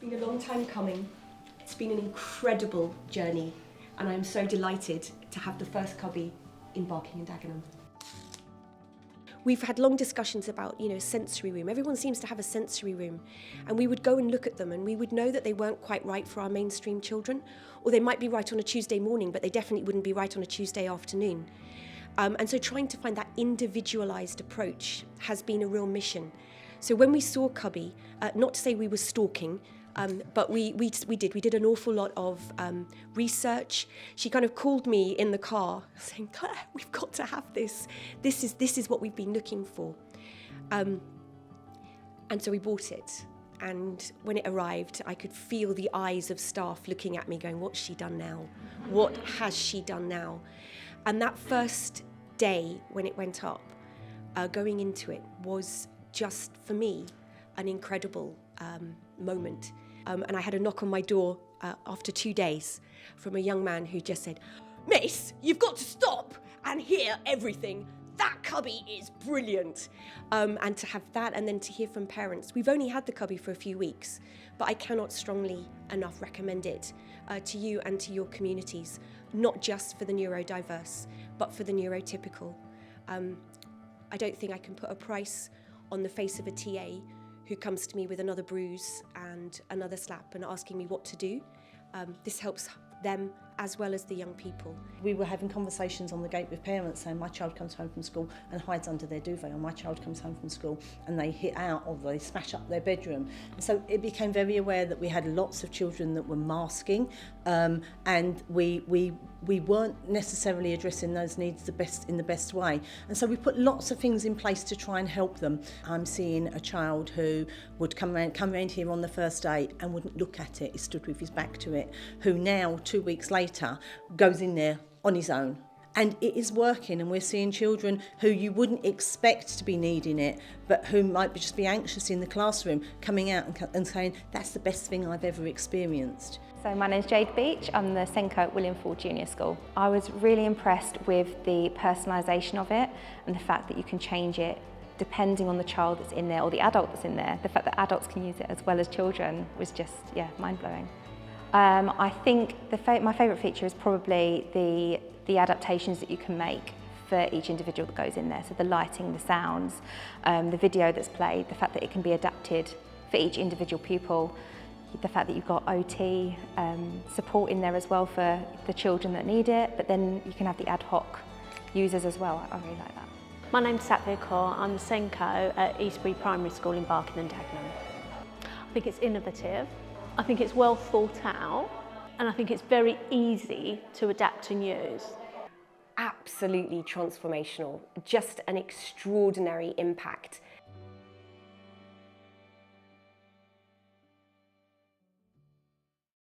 been a long time coming. It's been an incredible journey, and I'm so delighted to have the first Cubbie in Barking and Dagenham. We've had long discussions about, sensory room. Everyone seems to have a sensory room, and we would go and look at them and we would know that they weren't quite right for our mainstream children, or they might be right on a Tuesday morning, but they definitely wouldn't be right on a Tuesday afternoon. And so trying to find that individualised approach has been a real mission. So when we saw Cubbie, not to say we were stalking, but we did an awful lot of research. She kind of called me in the car saying, Claire, we've got to have this. This is what we've been looking for. And so we bought it. And when it arrived, I could feel the eyes of staff looking at me going, what's she done now? What has she done now? And that first day when it went up, going into it was just, for me, an incredible moment. And I had a knock on my door after 2 days from a young man who just said, Miss, you've got to stop and hear everything. That Cubbie is brilliant. And to have that, and then to hear from parents. We've only had the Cubbie for a few weeks, but I cannot strongly enough recommend it to you and to your communities, not just for the neurodiverse, but for the neurotypical. I don't think I can put a price on the face of a TA who comes to me with another bruise and another slap and asking me what to do. This helps them as well as the young people. We were having conversations on the gate with parents saying my child comes home from school and hides under their duvet, or my child comes home from school and they hit out or they smash up their bedroom. And so it became very aware that we had lots of children that were masking, and we weren't necessarily addressing those needs in the best way. And so we put lots of things in place to try and help them. I'm seeing a child who would come around here on the first day and wouldn't look at it, he stood with his back to it, who now 2 weeks later goes in there on his own. And it is working, and we're seeing children who you wouldn't expect to be needing it, but who might just be anxious in the classroom, coming out and saying, that's the best thing I've ever experienced. So my name's Jade Beech, I'm the SENCO at William Ford Junior School. I was really impressed with the personalisation of it and the fact that you can change it depending on the child that's in there or the adult that's in there. The fact that adults can use it as well as children was just, mind-blowing. I think my favourite feature is probably the adaptations that you can make for each individual that goes in there. So the lighting, the sounds, the video that's played, the fact that it can be adapted for each individual pupil, the fact that you've got OT support in there as well for the children that need it, but then you can have the ad hoc users as well. I really like that. My name's Satvir, I'm the SENCO at Eastbury Primary School in Barking and Dagenham. I think it's innovative, I think it's well thought out, and I think it's very easy to adapt and use. Absolutely transformational, just an extraordinary impact